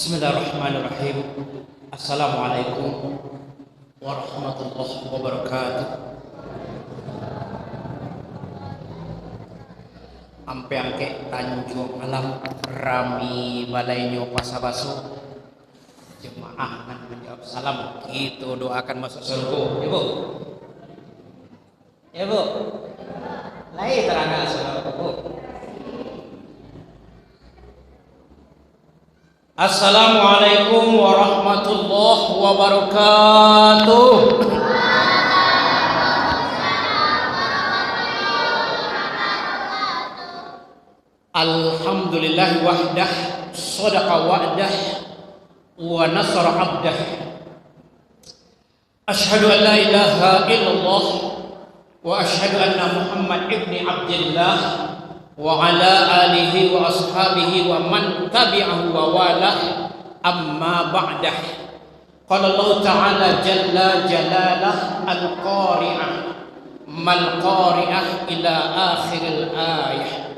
Bismillahirrahmanirrahim. Assalamualaikum warahmatullahi wabarakatuh. Ampe angke Tanjung Alam rami balainyo pasabaso. Jemaah kan menjawab salam. Gitu doakan masuk surga. Ya Bu. Ya Bu. Lain terangkan surga Bu. Assalamualaikum warahmatullahi wabarakatuh. Alhamdulillah wahdah, sadaqa wa'dah, wa nasara abdah. Ashhadu an la ilaha illallah wa ashhadu anna Muhammad ibni Abdillah wa ala alihi wa ashabihi wa man tabi'ahu wa walah, amma ba'dah. Qala Allah ta'ala jalla jalalah al-qari'ah mal qari'ah ila akhiril ayah.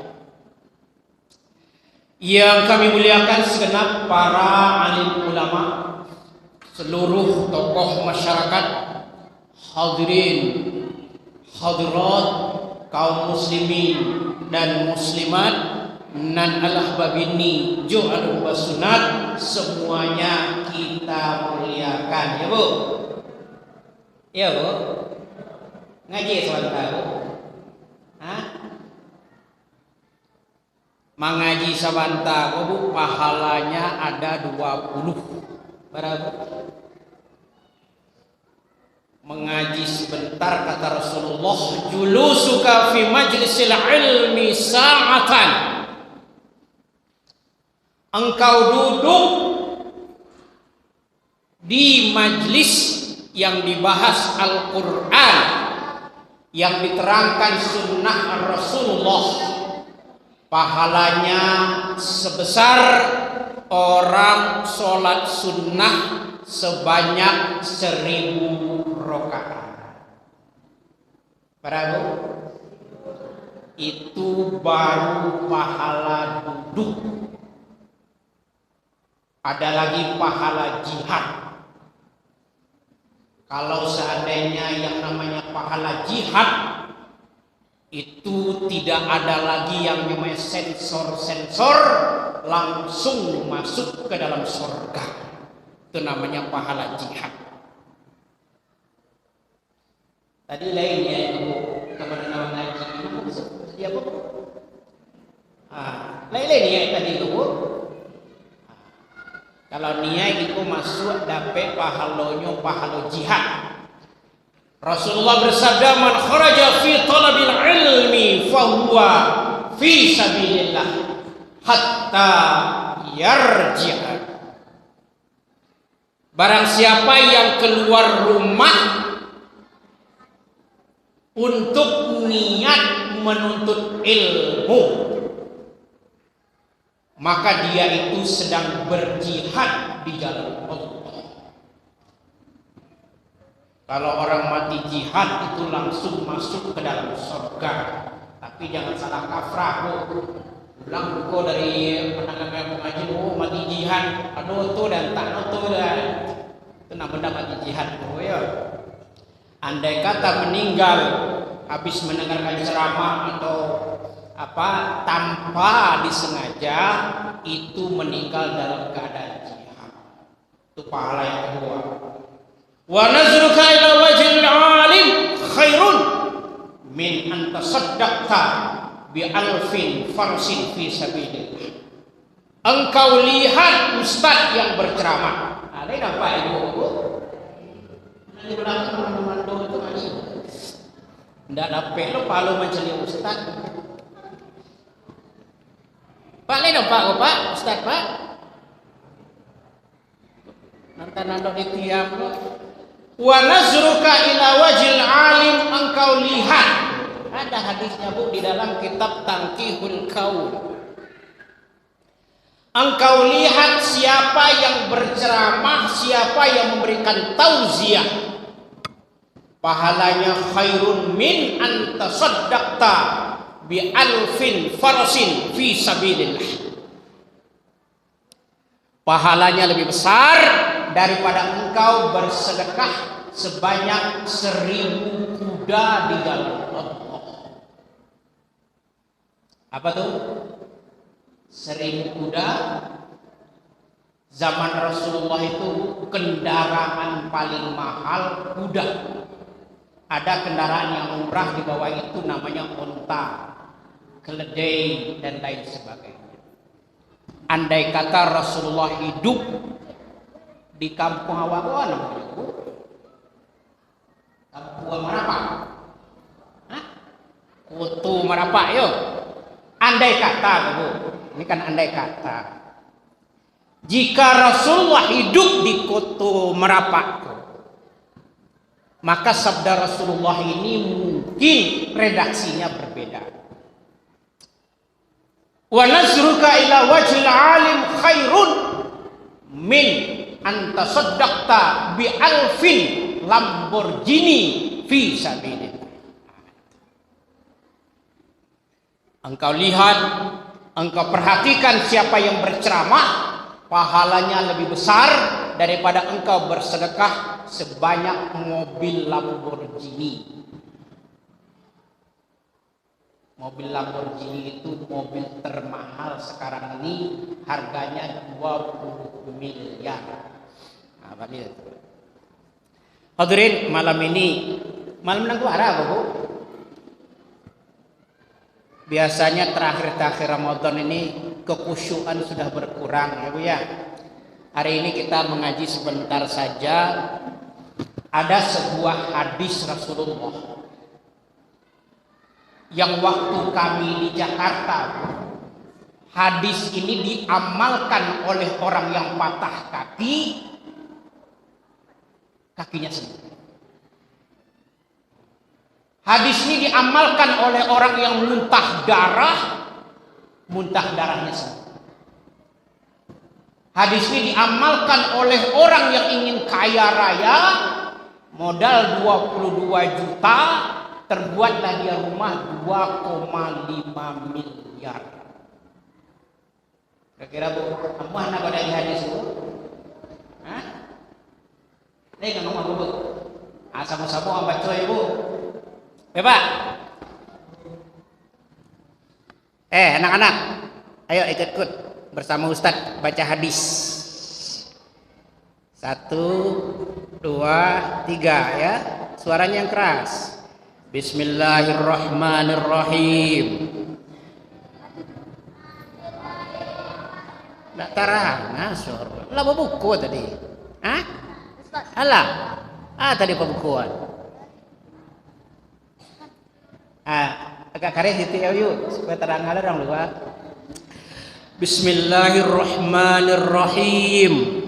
Yang kami muliakan segenap para alim ulama, seluruh tokoh masyarakat, hadirin hadirat, kaum muslimin dan muslimat, nan al-ahbabini ju'alun wasunat, semuanya kita muliakan. Ya Bu. Ya Bu. Ngaji sebentar Bu. Hah? Mengaji sebentar Bu, pahalanya ada 20. Berapa? Mengaji sebentar kata Rasulullah, julusuka fi majlisil ilmi sa'atan. Engkau duduk di majlis yang dibahas Al-Quran, yang diterangkan sunnah Rasulullah, pahalanya sebesar orang sholat sunnah sebanyak 1000 rakaat. Para Bu, itu baru pahala duduk. Ada lagi pahala jihad. Kalau seandainya yang namanya pahala jihad itu tidak ada lagi yang namanya sensor-sensor, langsung masuk ke dalam surga. Itu namanya pahala jihad. Tadi lainnya itu nama ngaji itu siapa Bu? Lain ya tadi itu Bu. Kalau niat itu masuk dapat pahalonyo pahala jihad. Rasulullah bersabda, man kharaja fi talabil ilmi fahuwa fi sabilillah hatta yarji'a. Barang siapa yang keluar rumah untuk niat menuntut ilmu, maka dia itu sedang berjihad di jalan Allah. Kalau orang mati jihad itu langsung masuk ke dalam surga. Tapi jangan salah kaprah Bu. Bilang kok dari penanganan pengaji mati jihad, aduh tuh dan tak tuh dan itu namanya mati jihad Bu ya. Andai kata meninggal habis mendengarkan ceramah atau apa tanpa disengaja, itu meninggal dalam keadaan jihad. Itu pahala yang kedua. Wa nazruka ila wajhil alim khairun min an tasaddaqta bi alfin farsin fi sabilillah. Engkau lihat ustaz yang berceramah. Ada nampak itu Bu? Nanti belakang teman-teman itu ngaji. Ndak dapat lo palu mencari ustaz. Pak Leno Pak Ustaz Pak. Nanti di tiap lo. Wa nazruka ila wajhil alim, engkau lihat. Ada hadisnya Bu di dalam kitab Tangkihul Qaul. Engkau lihat siapa yang berceramah, siapa yang memberikan tauziah, pahalanya khairun min an tasaddaqta bi alfin farasin fi sabilillah. pahalanya lebih besar daripada engkau bersedekah sebanyak 1000 kuda di jalan Allah. Apa tuh? 1000 kuda. Zaman Rasulullah itu kendaraan paling mahal kuda. Ada kendaraan yang murah di bawah itu namanya unta, keledai dan lain sebagainya. Andai kata Rasulullah hidup di kampung Hawa namanya Bu? Kampung Marapak. Hah? Kutu Marapak yo. Andai kata Bu. Ini kan andai kata. Jika Rasulullah hidup di Kutu Merapak, maka sabda Rasulullah ini mungkin redaksinya berbeda. Wa nazruka ila wajhil alim khairun min an tasaddaqta bi alfin Lamborghini fi sabilillah. Engkau lihat, engkau perhatikan siapa yang berceramah, pahalanya lebih besar daripada engkau bersedekah sebanyak mobil Lamborghini. Mobil Lamborghini itu mobil termahal sekarang ini, harganya 20 miliar. Apa dia itu? Hadirin, malam ini malam Nangguara, Bu. Biasanya terakhir Ramadan ini kekhusyuan sudah berkurang ya Bu ya. Hari ini kita mengaji sebentar saja. Ada sebuah hadis Rasulullah yang waktu kami di Jakarta, hadis ini diamalkan oleh orang yang patah kaki, kakinya sembuh. Hadis ini diamalkan oleh orang yang muntah darahnya sembuh. Hadis ini diamalkan oleh orang yang ingin kaya raya, modal 22 juta, terbuatlah dia rumah 2,5 miliar. Kira-kira Bu, mana kau dari hadis itu? Hah? Ini kan ngomong Bu. Sama-sama baca ya Bu. Bapak. Anak-anak, ayo ikut bersama Ustadz baca hadis. 1, 2, 3 ya. Suaranya yang keras. Bismillahirrahmanirrahim. Nggak tarang, ngasur. Lah buku tadi. Hah? Alah. Tadi pembukuan. Agak karet itu ya yuk supaya terang alarang lupa. Bismillahirrahmanirrahim.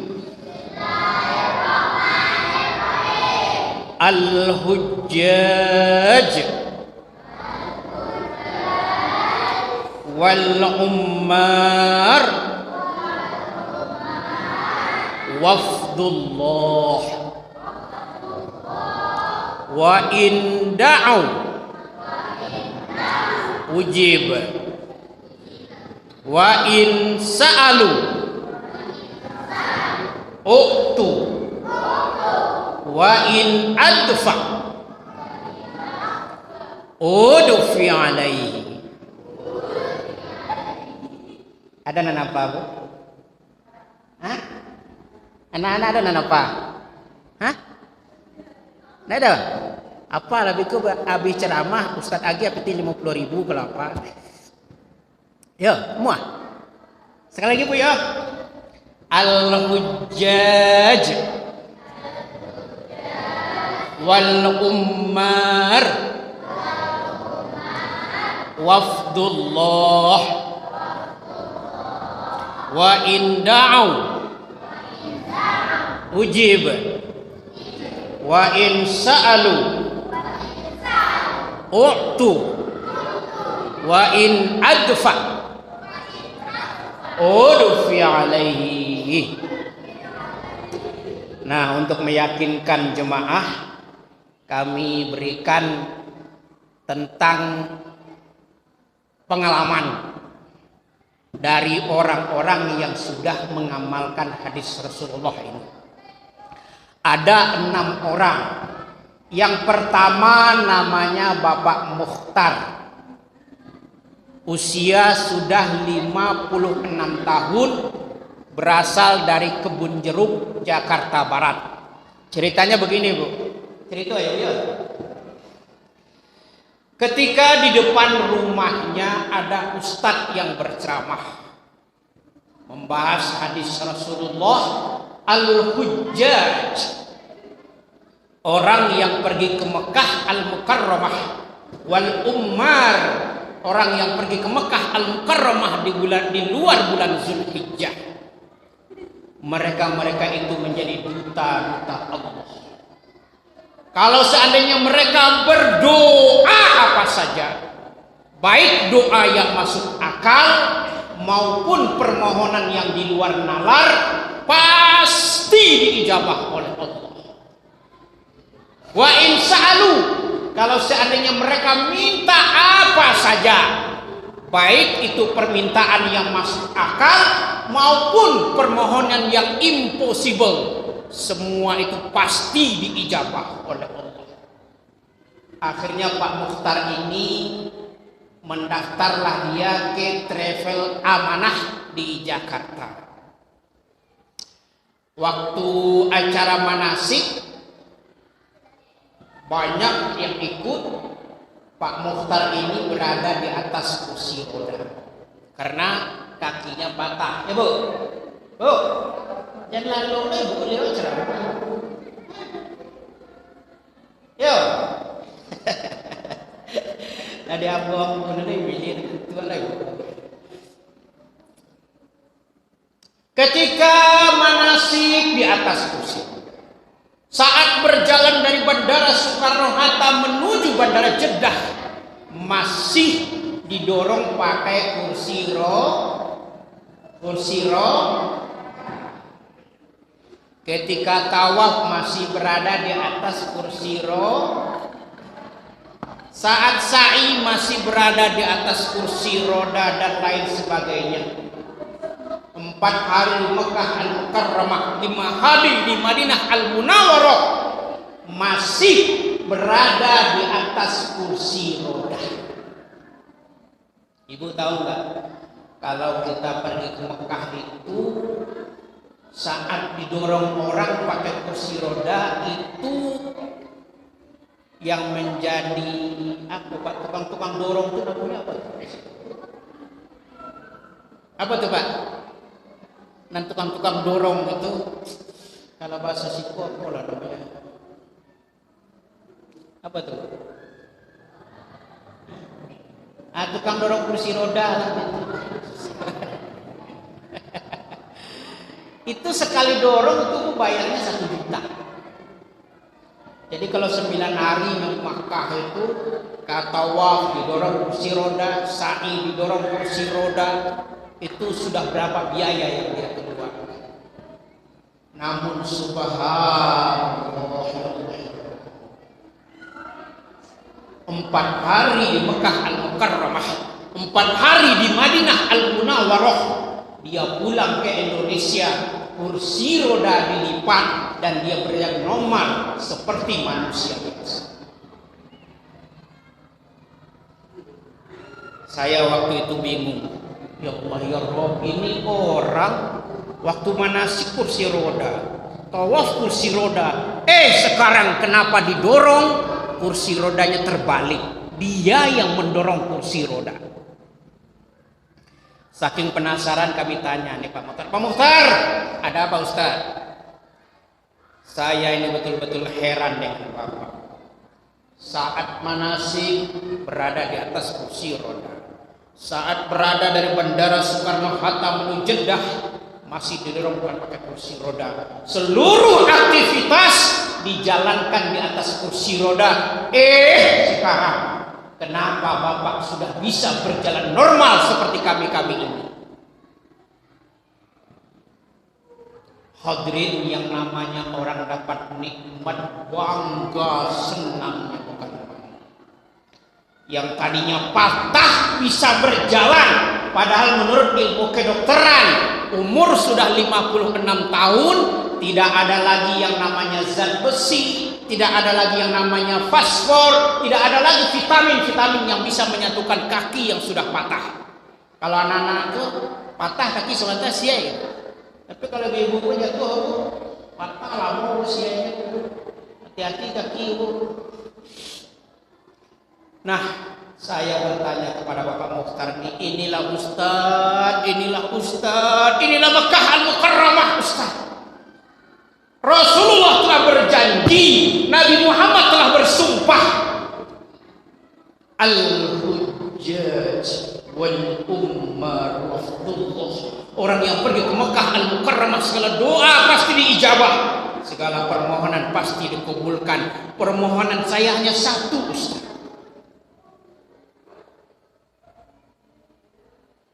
Al-hujjaj wal ummar wafdullah wa inda'u ujib wa in sa'alu u'tu wa in adfa udfi alaihi. Ada nan apa Bu? Hah? Anak-anak ada nan apa? Hah? Nggak ada? Apa lebih ke habis ceramah Ustadz Agi apiti 50.000 kalau apa? Ya, semua. Sekali lagi Bu ya. Al-hujjaj wal ummar wafdullah wa inda'u ujib wa in sa'alu u'tu wa in adfa udfi alaihi. Nah, untuk meyakinkan jemaah, kami berikan tentang pengalaman dari orang-orang yang sudah mengamalkan hadis Rasulullah ini. Ada 6 orang. Yang pertama namanya Bapak Mukhtar. Usia sudah 56 tahun, berasal dari Kebun Jeruk, Jakarta Barat. Ceritanya begini, Bu. Cerita ya. Ketika di depan rumahnya ada ustadz yang berceramah membahas hadis Rasulullah, al-hujjaj, orang yang pergi ke Mekah al-Mukarramah, wal ummar, orang yang pergi ke Mekah al-Mukarramah di luar bulan Zulhijjah. Mereka itu menjadi duta-duta Allah. Kalau seandainya mereka berdoa apa saja, baik doa yang masuk akal maupun permohonan yang di luar nalar, pasti diijabah oleh Allah. Wa in sa'alu, kalau seandainya mereka minta apa saja, baik itu permintaan yang masuk akal maupun permohonan yang impossible, semua itu pasti diijabah oleh Allah. Akhirnya Pak Mukhtar ini mendaftarlah dia ke travel amanah di Jakarta. Waktu acara manasik banyak yang ikut. Pak Mukhtar ini berada di atas kursi roda karena kakinya patah. Ya Bu, Bu, jangan lalu Bu, beliau ceramah. Yo, tadi abang bener pilih itu lagi. Ketika manasik di atas kursi, saat berjalan dari Bandara Soekarno-Hatta menuju Bandara Jeddah, masih didorong pakai kursi ketika tawaf masih berada di atas kursi saat sa'i masih berada di atas kursi roda dan lain sebagainya. 4 hari di Mekah Al-Mukarramah, 5 hari di Madinah Al-Munawwarah, masih berada di atas kursi roda. Ibu tahu nggak, kalau kita pergi ke Mekah itu saat didorong orang pakai kursi roda itu yang menjadi apa Pak, tukang-tukang dorong itu namanya apa? Apa tuh Pak? Dan tukang-tukang dorong itu kalau bahasa Siku apa lah namanya? Apa tuh? Tukang dorong kursi roda. Itu sekali dorong itu bayarnya 1 juta. Jadi kalau 9 hari di Makkah itu tawaf didorong kursi roda, sa'i didorong kursi roda, itu sudah berapa biaya yang dia keluarkan. Namun subhanallah, 4 hari di Mekah Al-Mukarramah, 4 hari di Madinah Al-Munawwarah, dia pulang ke Indonesia, kursi roda dilipat dan dia berjalan normal seperti manusia biasa. Saya waktu itu bingung, ya Allah ya Rob, ini orang waktu manasik kursi roda, tawaf kursi roda, sekarang kenapa didorong kursi rodanya terbalik? Dia yang mendorong kursi roda. Saking penasaran kami tanya nih Pak Mukhtar, Pak Mukhtar, ada apa Ustaz? Saya ini betul-betul heran dengan Bapak. Saat manasik berada di atas kursi roda, saat berada dari Bandara Soekarno-Hatta menuju Jeddah masih didorong pakai kursi roda. Seluruh aktivitas dijalankan di atas kursi roda. Sekarang kenapa Bapak sudah bisa berjalan normal seperti kami-kami ini? Hadirin yang namanya orang dapat nikmat, bangga senangnya bukan main. Yang tadinya patah bisa berjalan, Padahal menurut ilmu kedokteran, umur sudah 56 tahun, tidak ada lagi yang namanya zat besi, tidak ada lagi yang namanya fosfor, tidak ada lagi vitamin-vitamin yang bisa menyatukan kaki yang sudah patah. Kalau anak-anak itu patah kaki sebentar sia. Tapi kalau ibu jatuh patah lama usianya. Hati-hati kaki ibu. Nah, saya bertanya kepada Bapak Mukhtar ini, inilah Ustadz, inilah Mekah Al-Mukarramah Ustadz. Rasulullah telah berjanji, Nabi Muhammad telah bersumpah, Al-Hujjaj wal Ummar Rasulullah. Orang yang pergi ke Mekah Al-Mukarramah segala doa pasti diijabah, segala permohonan pasti dikabulkan. Permohonan saya hanya satu Ustaz.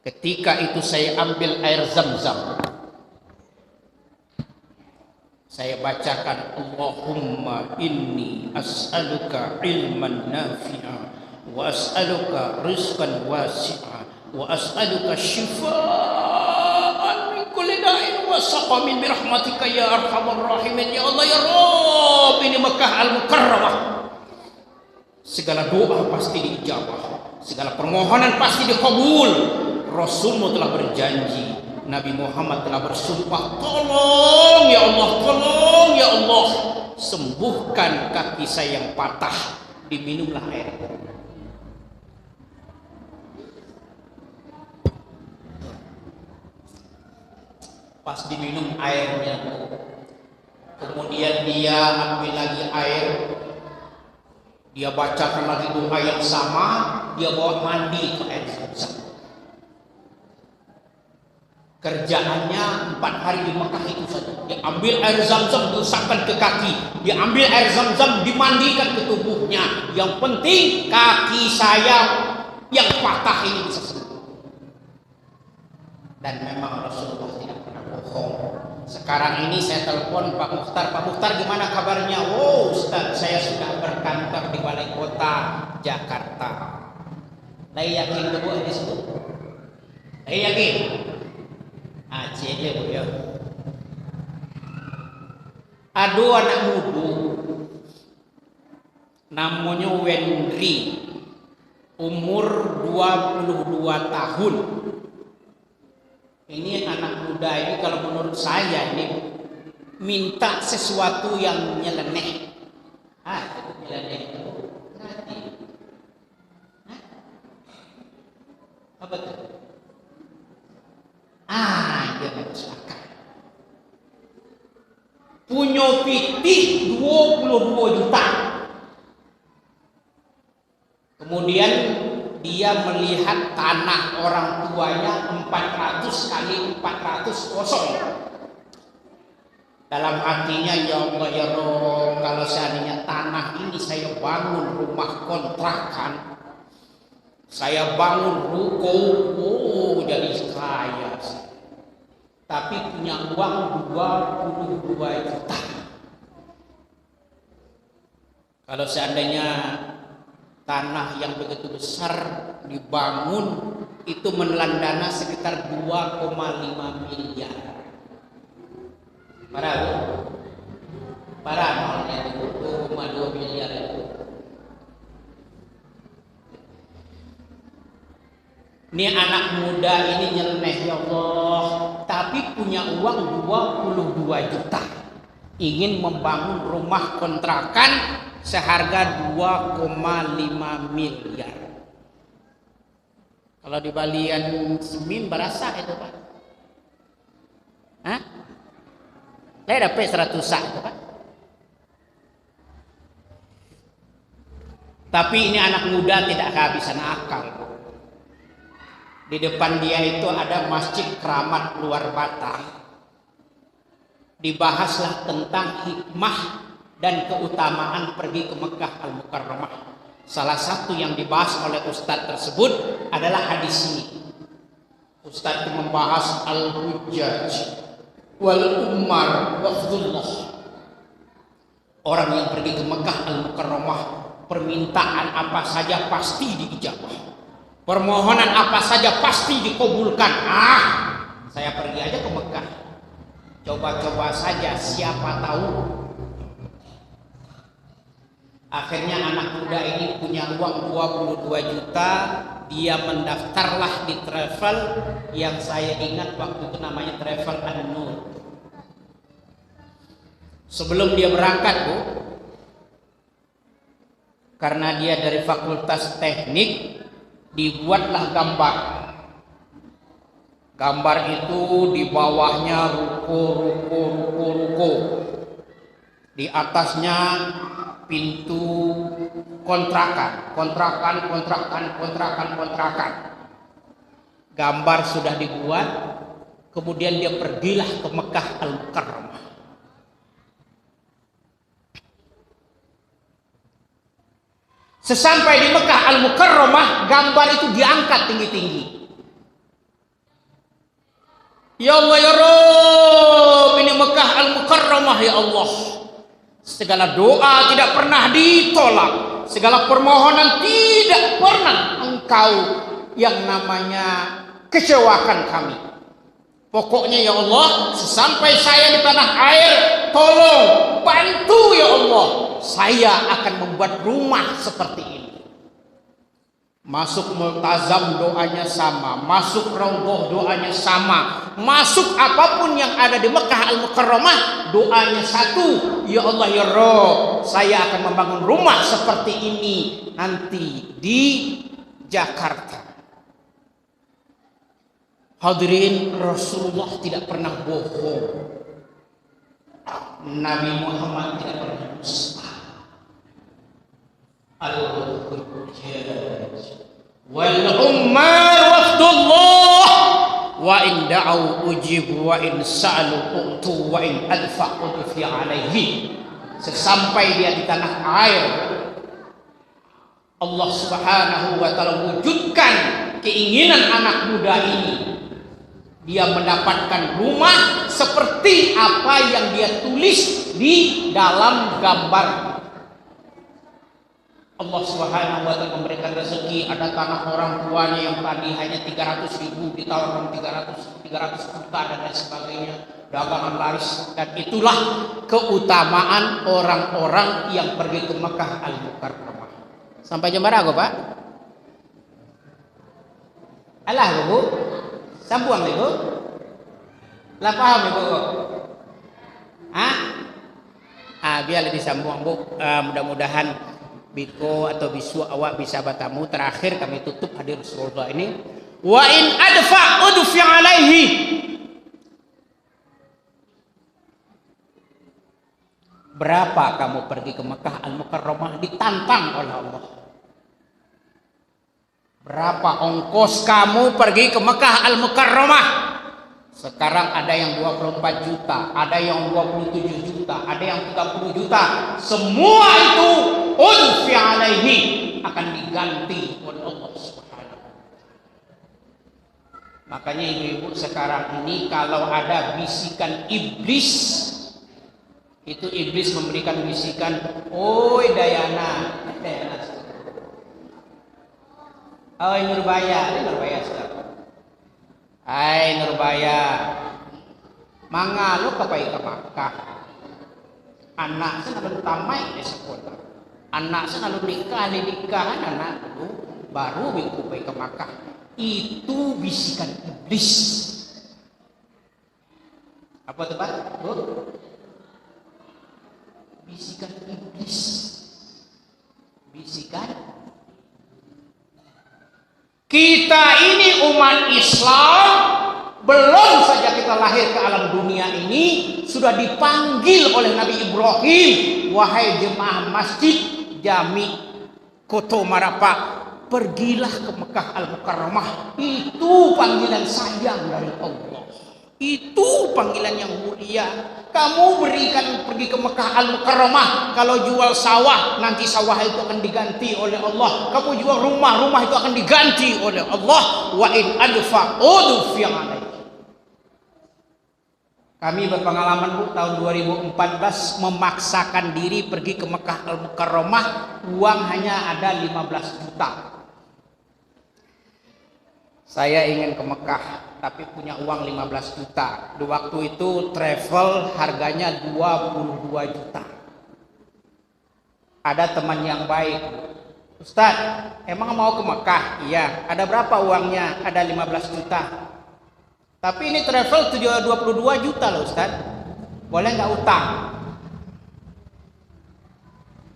Ketika itu saya ambil air Zam-Zam, saya bacakan, Allahumma inni as'aluka ilman nafi'a wa as'aluka rizqan wasi'a wa as'aluka shifaan min kulli da'in wa saqamin bi rahmatika ya arhamar rahimin. Ya Allah ya Rabb, ini Mekah Al-Mukarramah. Segala doa pasti diijabah, segala permohonan pasti dikabul. Rasulmu telah berjanji, Nabi Muhammad telah bersumpah, tolong ya Allah, sembuhkan kaki saya yang patah. Diminumlah air. Pas diminum airnya, kemudian dia ambil lagi air, dia bacakan lagi doa yang sama, dia bawa mandi ke air Zam-Zam. Kerjaannya 4 hari di Mekah itu saja. Dia ambil air Zam-Zam diusapkan ke kaki, dia ambil air Zam-Zam dimandikan ke tubuhnya. Yang penting kaki saya yang patah ini bisa sembuh. Dan memang Rasulullah tidak pernah bohong. Sekarang ini saya telepon Pak Mukhtar. Pak Mukhtar gimana kabarnya? Oh Ustaz, saya sudah berkantor di Balai Kota Jakarta. Saya yakin Bu di situ. Saya yakin. Aceh aja Bu ya. Ada anak muda namanya Wendri, umur 22 tahun. Ini anak muda ini kalau menurut saya ini minta sesuatu yang nyeleneh. Nyeleneh itu berarti apa tuh? Dia masuk akal. Punya pitih 22 juta. Kemudian dia melihat tanah orang tuanya 400 kali 400 kosong. Dalam hatinya, ya Allah ya Rabb, kalau seandainya tanah ini saya bangun rumah kontrakan, saya bangun ruko, jadi kaya. Tapi punya uang 22 juta. Kalau seandainya tanah yang begitu besar dibangun, itu menelan dana sekitar 2,5 miliar. Parah nolnya itu 2,2 miliar itu. Ini anak muda ini nyeleneh ya Allah, tapi punya uang 22 juta. Ingin membangun rumah kontrakan seharga 2,5 miliar. Kalau di Balian Semin berasa itu Pak? Saya dapat 100 itu Pak. Tapi ini anak muda tidak kehabisan akal. Di depan dia itu ada Masjid Keramat Luar Batang. Dibahaslah tentang hikmah dan keutamaan pergi ke Mekah Al-Mukarramah. Salah satu yang dibahas oleh Ustadz tersebut adalah hadis ini. Ustadz membahas Al-Hujjaj wal Ummar Rasulullah. Orang yang pergi ke Mekah Al-Mukarramah, permintaan apa saja pasti diijabah. permohonan apa saja pasti dikabulkan. Saya pergi aja ke Mekah, coba-coba saja, siapa tahu. Akhirnya anak muda ini punya uang 22 juta, dia mendaftarlah di travel yang saya ingat waktu itu namanya Travel An-Nur. Sebelum dia berangkat, Bu, karena dia dari fakultas teknik, dibuatlah gambar. Gambar itu di bawahnya ruko. Di atasnya pintu kontrakan. Gambar sudah dibuat, kemudian dia pergilah ke Mekah Al-Mukarramah. Sesampai di Mekah Al-Mukarramah, gambar itu diangkat tinggi-tinggi. Ya Allah ya Rabb, ini Mekah Al-Mukarramah ya Allah. Segala doa tidak pernah ditolak, segala permohonan tidak pernah Engkau yang namanya kecewakan kami. Pokoknya ya Allah, sesampai saya di tanah air, tolong bantu ya Allah, saya akan membuat rumah seperti ini. Masuk multazam doanya sama, masuk raudhah doanya sama, masuk apapun yang ada di Mekah Al-Mukarramah doanya satu. Ya Allah ya Rabb, saya akan membangun rumah seperti ini nanti di Jakarta. Hadirin, Rasulullah tidak pernah bohong. Nabi Muhammad tidak pernah dusta. Al-Hujjaj wal ummar wafdullah wa in da'u ujib wa in sa'alu utu wa in adfa udfi alaihi. Sesampai dia di tanah air, Allah Subhanahu wa ta'ala wujudkan keinginan anak muda ini. Dia mendapatkan rumah seperti apa yang dia tulis di dalam gambar. Allah Subhanahu wa ta'ala memberikan rezeki. Ada tanah orang tuanya yang tadi hanya 300.000 ditawarkan 300 juta dan lain sebagainya, dagangan laris. Dan itulah keutamaan orang-orang yang pergi ke Mekah Al-Mukarramah. Sampai jam berapa Pak? Alah Bu, sambung Ibu. Lah paham Ibu? Biar lebih sambung Bu. Mudah-mudahan Biko atau bisu awak bisa bertamu. Terakhir kami tutup hadir Rasulullah ini. Wa in adfa udfi alaihi. Berapa kamu pergi ke Mekah Al-Mukarramah ditantang oleh Allah? Berapa ongkos kamu pergi ke Mekah Al-Mukarramah? Sekarang ada yang 24 juta, ada yang 27 juta, ada yang 30 juta. Semua itu udfi alaihi, akan diganti oleh Allah Subhanahu. Makanya ibu-ibu sekarang ini kalau ada bisikan iblis, itu iblis memberikan bisikan, oi Dayana, oi Nurbaya, Nurbaya sekarang. Hai Nurbaya, mangga lu kapai ke Makkah. Anak saya lalu tamai di sekolah. Anak saya lalu nikah anak itu baru kupai ke Makkah. Itu bisikan iblis. Apa tuh Pak? Bu? Bisikan iblis. Bisikan. Kita ini umat Islam, belum saja kita lahir ke alam dunia ini, sudah dipanggil oleh Nabi Ibrahim, wahai jemaah masjid Jami Koto Marapa, pergilah ke Mekah Al-Mukarramah. Itu panggilan sayang dari Allah. Itu panggilan yang mulia. Kamu berikan pergi ke Mekah Al-Mukarramah, kalau jual sawah nanti sawah itu akan diganti oleh Allah. Kamu jual rumah, rumah itu akan diganti oleh Allah. Wa in adfa udfi alaihi. Kami berpengalaman Bu, tahun 2014 memaksakan diri pergi ke Mekah Al-Mukarramah, uang hanya ada 15 juta. Saya ingin ke Mekah, tapi punya uang 15 juta. Di waktu itu travel harganya 22 juta. Ada teman yang baik, Ustaz, emang mau ke Mekah? Iya. Ada berapa uangnya? Ada 15 juta. Tapi ini travel 22 juta loh Ustaz. Boleh nggak utang?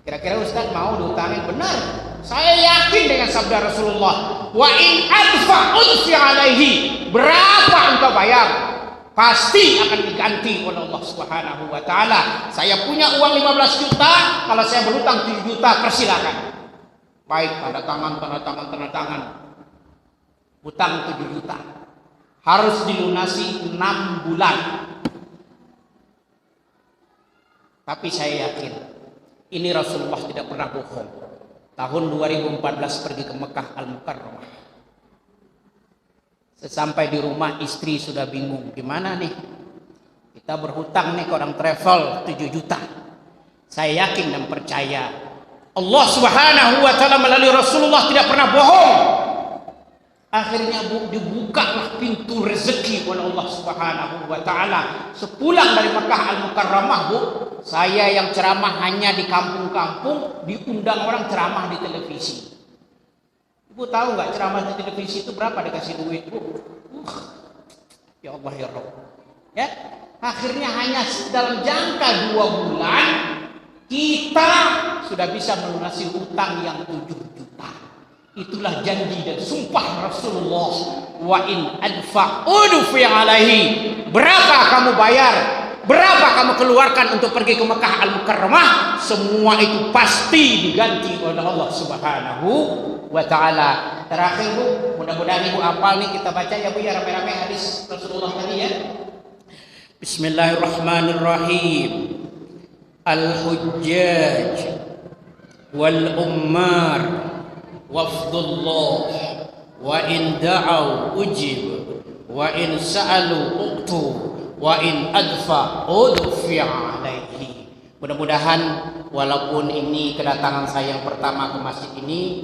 Kira-kira Ustaz mau diutangin? Benar. Saya yakin dengan sabda Rasulullah, wa in adfa udfi alaihi, berapa engkau bayar pasti akan diganti oleh Allah Subhanahu wa taala. Saya punya uang 15 juta, kalau saya berhutang 7 juta persilakan. Baik, tanda tangan. Hutang 7 juta. Harus dilunasi 6 bulan. Tapi saya yakin ini Rasulullah tidak pernah bohong. Tahun 2014 pergi ke Mekah Al-Mukarramah. Sesampai di rumah istri sudah bingung. Gimana nih? Kita berhutang nih ke orang travel 7 juta. Saya yakin dan percaya Allah Subhanahu wa taala melalui Rasulullah tidak pernah bohong. Akhirnya dibukalah pintu rezeki oleh Allah Subhanahu wa taala. Sepulang dari Mekah Al-Mukarramah, Bu, saya yang ceramah hanya di kampung-kampung, diundang orang ceramah di televisi. Ibu tahu nggak ceramah di televisi itu berapa dikasih duit, Bu? Ya Allah ya Rabb. Ya, akhirnya hanya dalam jangka 2 bulan kita sudah bisa melunasi utang yang 7 juta. Itulah janji dan sumpah Rasulullah. Wa in adfa udfi alaihi. Berapa kamu bayar? Berapa kamu keluarkan untuk pergi ke Mekah Al-Mukarramah? Semua itu pasti diganti oleh Allah Subhanahu wa taala. Terakhir, Bu, mudah-mudahan Ibu hafal nih, kita baca ya Bu ya rame-rame hadis Rasulullah tadi ya. Bismillahirrahmanirrahim. Al-hujjaj wal ummar wafdullah wa in da'au ujib wa in sa'alu uqtu wa in adfa udfi alaihi. Mudah-mudahan walaupun ini kedatangan saya yang pertama ke masjid ini,